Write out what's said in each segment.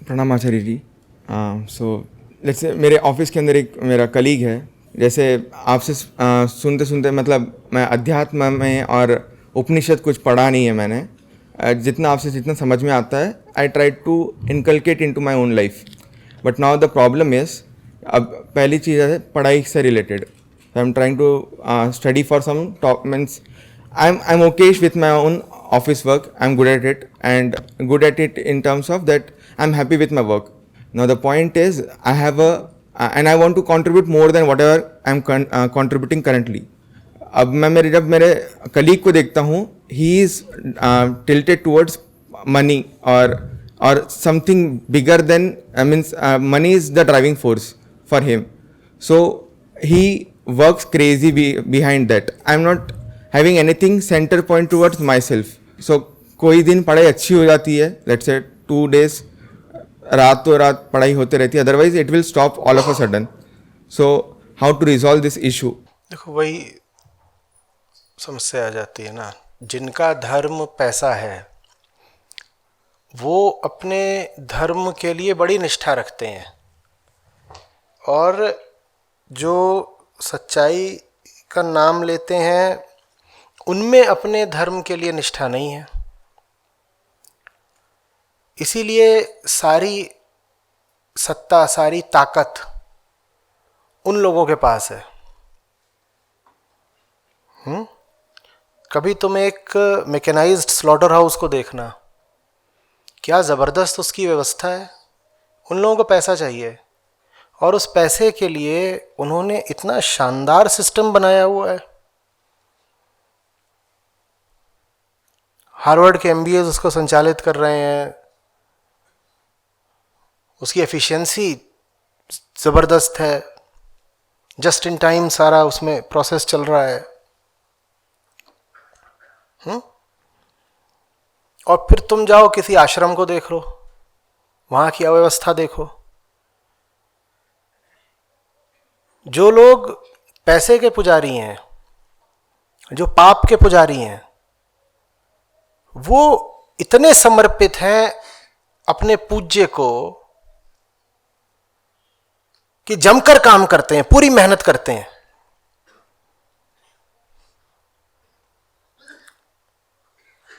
प्रणाम आचार्य जी। सो जैसे मेरे ऑफिस के अंदर एक मेरा कलीग है, जैसे आपसे सुनते सुनते मतलब मैं अध्यात्म में और उपनिषद कुछ पढ़ा नहीं है मैंने। जितना आपसे जितना समझ में आता है I try to inculcate into my own life. But now the problem is, अब पहली चीज़ है पढ़ाई से related. I am trying to study for some top means I'm okay with my own office work. I'm good at it, and good at it in terms of that I'm happy with my work. Now the point is I have a and I want to contribute more than whatever I'm contributing currently. अब मैं जब मेरे colleague को देखता हूँ, he is tilted towards money or something bigger than means money is the driving force for him. So he works crazy behind that. I'm not having anything center point towards myself. So कोई दिन पढ़ाई अच्छी हो जाती है, let's say 2 days रात तो रात पढ़ाई होते रहती है, otherwise it will stop all of a sudden. So how to resolve this issue? देखो, वही समस्या आ जाती है ना, जिनका धर्म पैसा है वो अपने धर्म के लिए बड़ी निष्ठा रखते हैं, और जो सच्चाई का नाम लेते हैं उनमें अपने धर्म के लिए निष्ठा नहीं है. इसीलिए सारी सत्ता, सारी ताकत उन लोगों के पास है. कभी तुम एक मैकेनाइज्ड स्लॉटर हाउस को देखना, क्या ज़बरदस्त उसकी व्यवस्था है. उन लोगों को पैसा चाहिए, और उस पैसे के लिए उन्होंने इतना शानदार सिस्टम बनाया हुआ है. हार्वर्ड के MBAs उसको संचालित कर रहे हैं. उसकी एफिशिएंसी ज़बरदस्त है, जस्ट इन टाइम सारा उसमें प्रोसेस चल रहा है. और फिर तुम जाओ किसी आश्रम को देख लो, वहाँ की अव्यवस्था देखो. जो लोग पैसे के पुजारी हैं, जो पाप के पुजारी हैं, वो इतने समर्पित हैं अपने पूज्य को कि जमकर काम करते हैं, पूरी मेहनत करते हैं.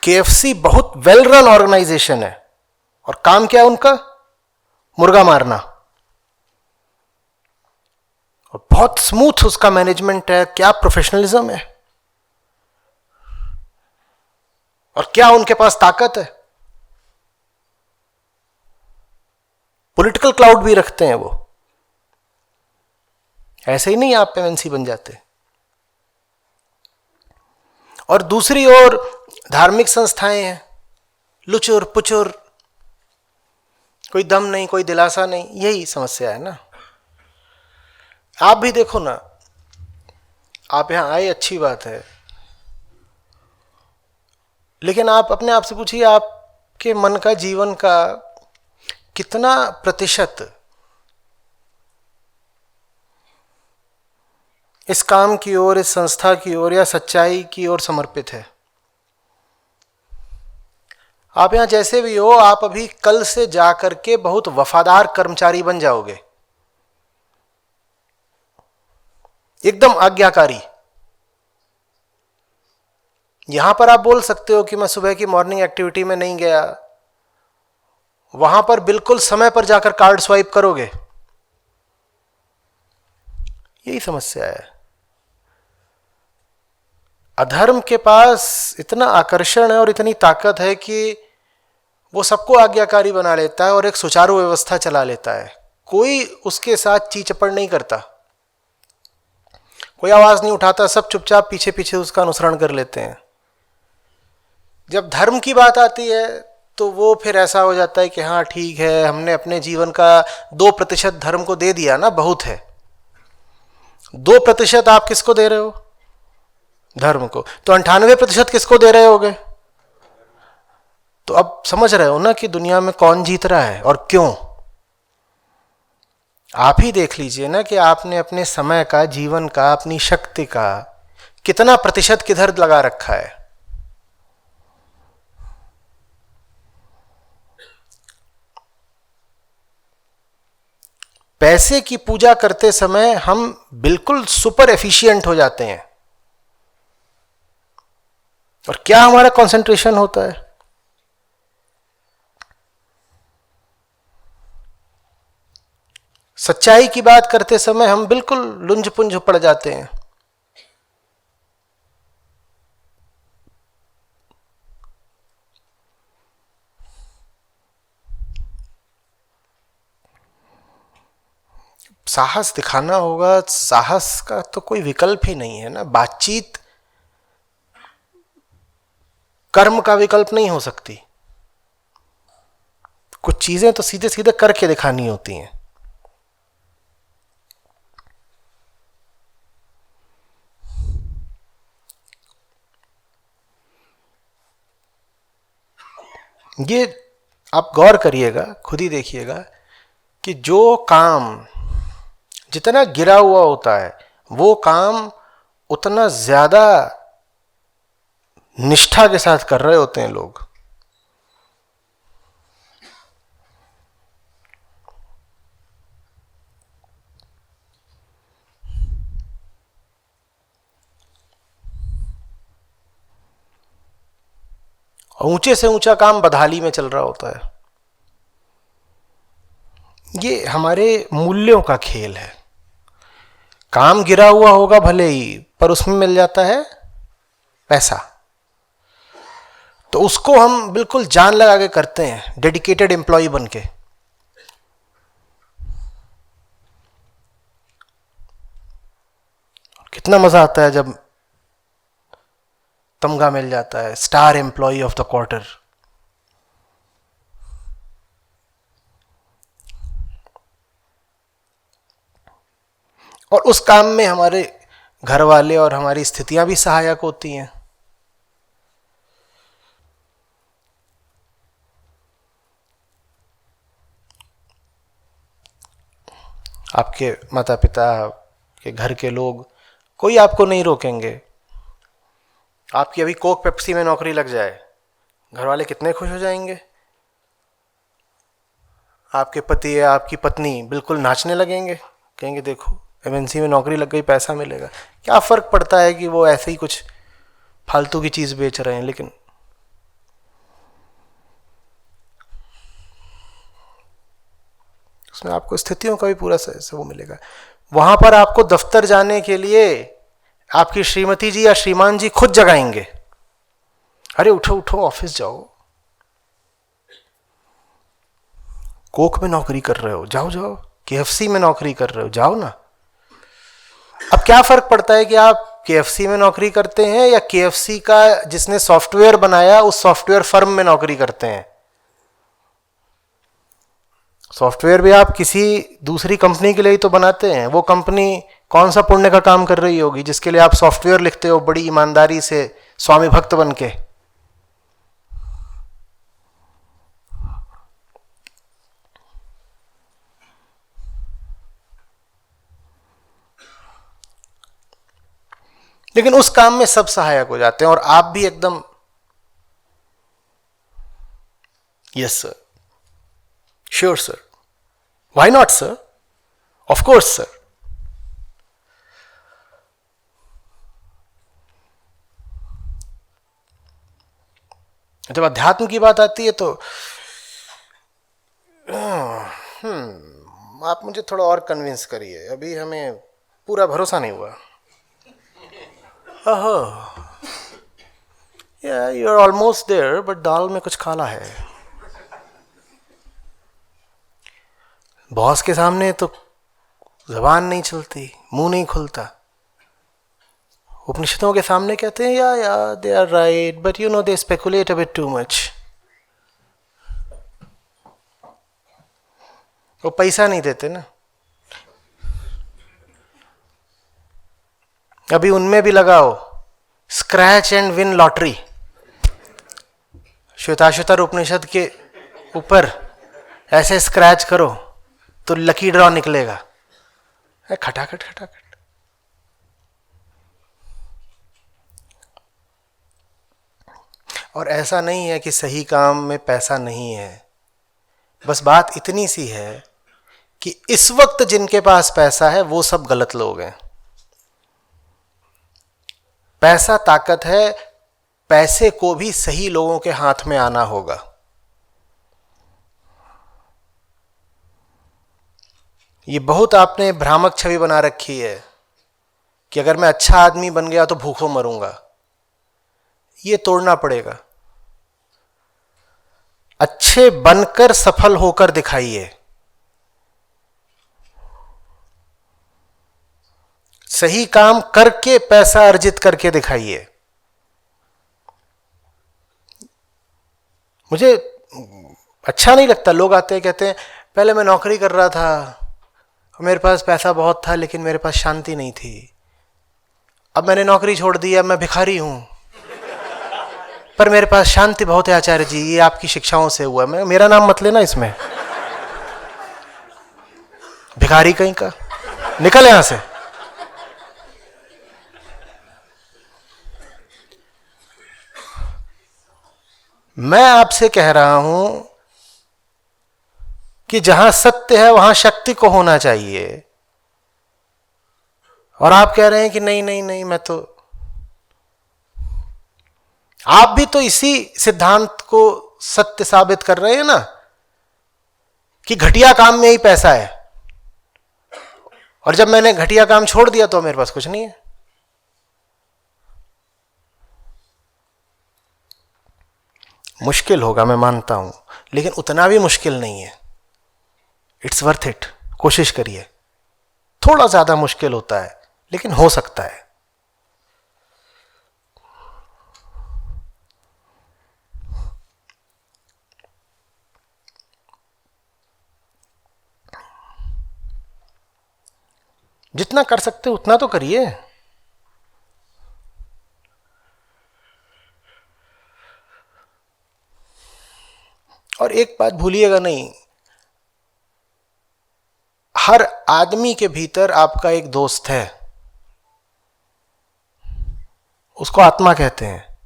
KFC बहुत वेल रन ऑर्गेनाइजेशन है, और काम क्या है उनका? मुर्गा मारना. और बहुत स्मूथ उसका मैनेजमेंट है. क्या प्रोफेशनलिज्म है, और क्या उनके पास ताकत है. पॉलिटिकल क्लाउड भी रखते हैं वो. ऐसे ही नहीं आप MNC बन जाते. और दूसरी ओर धार्मिक संस्थाएं हैं, लुचुर पुचुर, कोई दम नहीं, कोई दिलासा नहीं. यही समस्या है ना. आप भी देखो ना, आप यहां आए अच्छी बात है, लेकिन आप अपने आप से पूछिए, आपके मन का, जीवन का कितना प्रतिशत इस काम की ओर, इस संस्था की ओर या सच्चाई की ओर समर्पित है. आप यहां जैसे भी हो, आप अभी कल से जाकर के बहुत वफादार कर्मचारी बन जाओगे, एकदम आज्ञाकारी. यहां पर आप बोल सकते हो कि मैं सुबह की मॉर्निंग एक्टिविटी में नहीं गया, वहां पर बिल्कुल समय पर जाकर कार्ड स्वाइप करोगे. यही समस्या है. अधर्म के पास इतना आकर्षण है और इतनी ताकत है कि वो सबको आज्ञाकारी बना लेता है और एक सुचारू व्यवस्था चला लेता है. कोई उसके साथ चीचपड़ नहीं करता, कोई आवाज नहीं उठाता, सब चुपचाप पीछे पीछे उसका अनुसरण कर लेते हैं. जब धर्म की बात आती है तो वो फिर ऐसा हो जाता है कि हाँ ठीक है, हमने अपने जीवन का 2% धर्म को दे दिया ना, बहुत है. 2% आप किसको दे रहे हो? धर्म को. तो 98% किसको दे रहे होगे? तो अब समझ रहे हो ना कि दुनिया में कौन जीत रहा है और क्यों. आप ही देख लीजिए ना कि आपने अपने समय का, जीवन का, अपनी शक्ति का कितना प्रतिशत किधर लगा रखा है. पैसे की पूजा करते समय हम बिल्कुल सुपर एफिशिएंट हो जाते हैं। और क्या हमारा कंसंट्रेशन होता है? सच्चाई की बात करते समय हम बिल्कुल लुंज पुंज पड़ जाते हैं। साहस दिखाना होगा, साहस का तो कोई विकल्प ही नहीं है ना। बातचीत कर्म का विकल्प नहीं हो सकती। कुछ चीजें तो सीधे सीधे करके दिखानी होती हैं। ये आप गौर करिएगा, खुद ही देखिएगा कि जो काम जितना गिरा हुआ होता है वो काम उतना ज्यादा निष्ठा के साथ कर रहे होते हैं लोग। ऊंचे से ऊंचा काम बदहाली में चल रहा होता है। ये हमारे मूल्यों का खेल है। काम गिरा हुआ होगा भले ही, पर उसमें मिल जाता है पैसा, तो उसको हम बिल्कुल जान लगा के करते हैं, डेडिकेटेड एम्प्लॉय बन के। कितना मजा आता है जब तमगा मिल जाता है, star employee of the quarter. और उस काम में हमारे घर वाले और हमारी स्थितियां भी सहायक होती हैं। आपके माता पिता के घर के लोग कोई आपको नहीं रोकेंगे। आपकी अभी कोक पेप्सी में नौकरी लग जाए, घर वाले कितने खुश हो जाएंगे। आपके पति या आपकी पत्नी बिल्कुल नाचने लगेंगे, कहेंगे देखो एमएनसी में नौकरी लग गई, पैसा मिलेगा। क्या फर्क पड़ता है कि वो ऐसे ही कुछ फालतू की चीज बेच रहे हैं, लेकिन उसमें आपको स्थितियों का भी पूरा से वो मिलेगा। वहां पर आपको दफ्तर जाने के लिए आपकी श्रीमती जी या श्रीमान जी खुद जगाएंगे, अरे उठो उठो ऑफिस जाओ, कोक में नौकरी कर रहे हो जाओ जाओ, केएफसी में नौकरी कर रहे हो जाओ ना। अब क्या फर्क पड़ता है कि आप केएफसी में नौकरी करते हैं या केएफसी का जिसने सॉफ्टवेयर बनाया उस सॉफ्टवेयर फर्म में नौकरी करते हैं। सॉफ्टवेयर भी आप किसी दूसरी कंपनी के लिए ही तो बनाते हैं। वो कंपनी कौन सा पुण्य का काम कर रही होगी जिसके लिए आप सॉफ्टवेयर लिखते हो बड़ी ईमानदारी से, स्वामी भक्त बन के। लेकिन उस काम में सब सहायक हो जाते हैं और आप भी एकदम yes sir, sure sir, why not sir, of course sir. जब अध्यात्म की बात आती है तो आप मुझे थोड़ा और कन्विंस करिए, अभी हमें पूरा भरोसा नहीं हुआ। Yeah, you're almost there, but दाल में कुछ काला है। बॉस के सामने तो जबान नहीं चलती, मुंह नहीं खुलता। उपनिषदों के सामने कहते हैं या they are right, but you know they speculate a bit too much. वो पैसा नहीं देते ना। अभी उनमें भी लगाओ scratch and win lottery. Shvetashvatara Upanishad के ऊपर ऐसे स्क्रैच करो तो लकी ड्रॉ निकलेगा, खटाखट खटाखट। और ऐसा नहीं है कि सही काम में पैसा नहीं है, बस बात इतनी सी है कि इस वक्त जिनके पास पैसा है वो सब गलत लोग हैं। पैसा ताकत है, पैसे को भी सही लोगों के हाथ में आना होगा। ये बहुत आपने भ्रामक छवि बना रखी है कि अगर मैं अच्छा आदमी बन गया तो भूखों मरूंगा। ये तोड़ना पड़ेगा। अच्छे बनकर सफल होकर दिखाइए, सही काम करके पैसा अर्जित करके दिखाइए। मुझे अच्छा नहीं लगता, लोग आते हैं कहते हैं पहले मैं नौकरी कर रहा था, मेरे पास पैसा बहुत था लेकिन मेरे पास शांति नहीं थी, अब मैंने नौकरी छोड़ दी, अब मैं भिखारी हूं, पर मेरे पास शांति बहुत है आचार्य जी, ये आपकी शिक्षाओं से हुआ। मैं, मेरा नाम मत लेना इसमें, भिखारी कहीं का, निकल यहां से। मैं आपसे कह रहा हूं कि जहां सत्य है वहां शक्ति को होना चाहिए, और आप कह रहे हैं कि नहीं नहीं नहीं, मैं तो, आप भी तो इसी सिद्धांत को सत्य साबित कर रहे हैं ना कि घटिया काम में ही पैसा है, और जब मैंने घटिया काम छोड़ दिया तो मेरे पास कुछ नहीं है। मुश्किल होगा, मैं मानता हूं, लेकिन उतना भी मुश्किल नहीं है। It's worth it. कोशिश करिए। थोड़ा ज्यादा मुश्किल होता है लेकिन हो सकता है। जितना कर सकते उतना तो करिए। और एक बात भूलिएगा नहीं, हर आदमी के भीतर आपका एक दोस्त है, उसको आत्मा कहते हैं।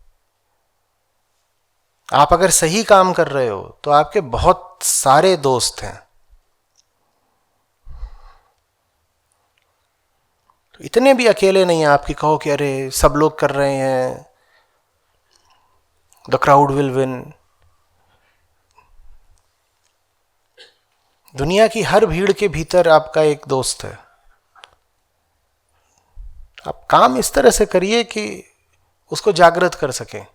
आप अगर सही काम कर रहे हो तो आपके बहुत सारे दोस्त हैं। तो इतने भी अकेले नहीं हैं आप कि कहो कि अरे सब लोग कर रहे हैं, द क्राउड विल विन। दुनिया की हर भीड़ के भीतर आपका एक दोस्त है। आप काम इस तरह से करिए कि उसको जागृत कर सकें।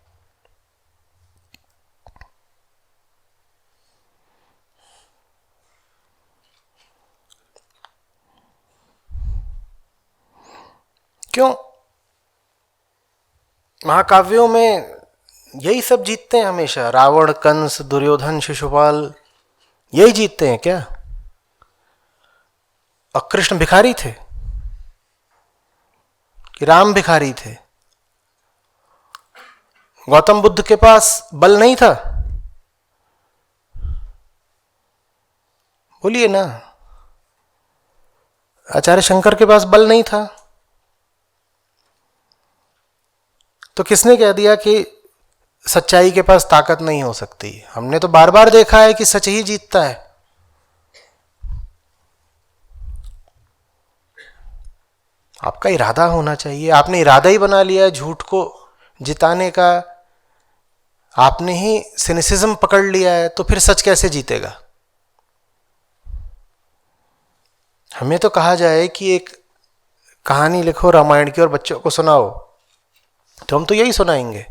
क्यों? महाकाव्यों में यही सब जीतते हैं हमेशा। रावण, कंस, दुर्योधन, शिशुपाल, यही जीतते हैं क्या? और कृष्ण भिखारी थे कि राम भिखारी थे? गौतम बुद्ध के पास बल नहीं था? बोलिए ना। आचार्य शंकर के पास बल नहीं था? तो किसने कह दिया कि सच्चाई के पास ताकत नहीं हो सकती? हमने तो बार बार देखा है कि सच ही जीतता है। आपका इरादा होना चाहिए। आपने इरादा ही बना लिया झूठ को जिताने का, आपने ही सिनिसिज्म पकड़ लिया है, तो फिर सच कैसे जीतेगा? हमें तो कहा जाए कि एक कहानी लिखो रामायण की और बच्चों को सुनाओ, तो हम तो यही सुनाएंगे।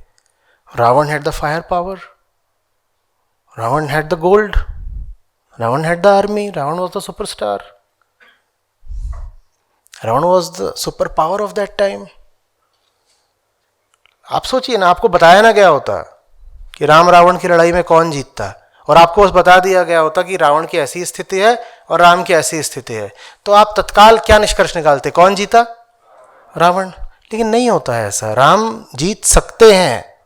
Ravan had the fire power, Ravan had the gold, Ravan had the army, Ravan was the superstar, Ravan was the super power of that time. आप सोचिए ना, आपको बताया ना गया होता कि राम रावण की लड़ाई में कौन जीतता, और आपको बस बता दिया गया होता कि रावण की ऐसी स्थिति है और राम की ऐसी स्थिति है, तो आप तत्काल क्या निष्कर्ष निकालते? कौन जीता? रावण। लेकिन नहीं होता है ऐसा। राम जीत सकते हैं।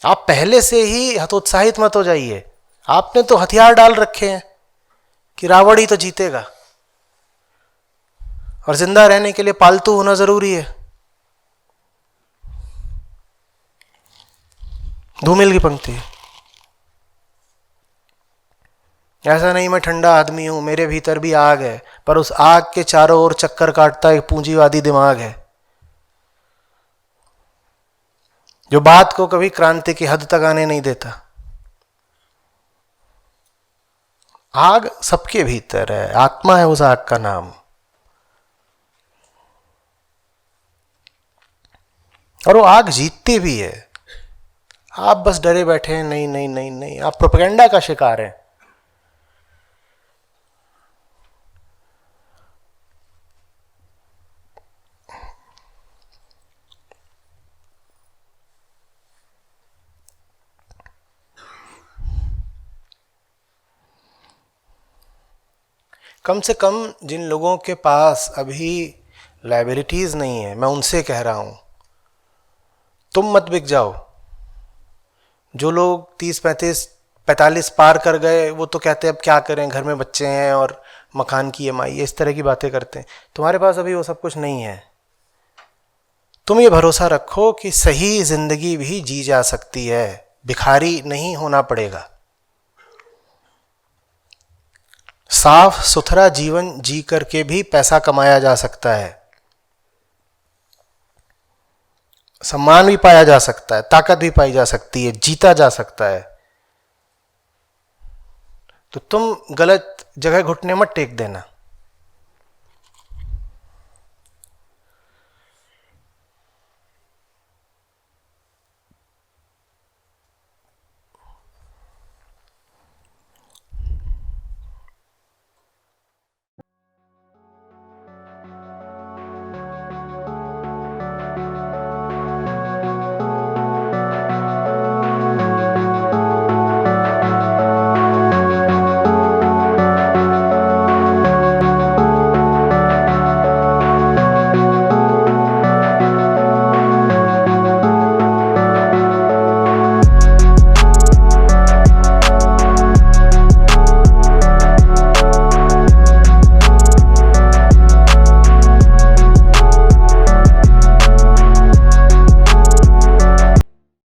आप पहले से ही हतोत्साहित मत हो जाइए। आपने तो हथियार डाल रखे हैं कि रावण ही तो जीतेगा, और जिंदा रहने के लिए पालतू होना जरूरी है। धूमिल की पंक्ति। ऐसा नहीं मैं ठंडा आदमी हूं, मेरे भीतर भी आग है, पर उस आग के चारों ओर चक्कर काटता एक पूंजीवादी दिमाग है जो बात को कभी क्रांति की हद तक आने नहीं देता। आग सबके भीतर है, आत्मा है उस आग का नाम। और वो आग जीतती भी है। आप बस डरे बैठे हैं, नहीं नहीं नहीं नहीं, आप प्रोपेगेंडा का शिकार हैं। कम से कम जिन लोगों के पास अभी लायबिलिटीज नहीं है, मैं उनसे कह रहा हूं, तुम मत बिक जाओ। जो लोग 30-35-45 पार कर गए वो तो कहते हैं अब क्या करें, घर में बच्चे हैं और मकान की EMI, इस तरह की बातें करते हैं। तुम्हारे पास अभी वो सब कुछ नहीं है। तुम ये भरोसा रखो कि सही जिंदगी भी जी जा सकती है, भिखारी नहीं होना पड़ेगा। साफ सुथरा जीवन जी करके भी पैसा कमाया जा सकता है, सम्मान भी पाया जा सकता है, ताकत भी पाई जा सकती है, जीता जा सकता है। तो तुम गलत जगह घुटने मत टेक देना।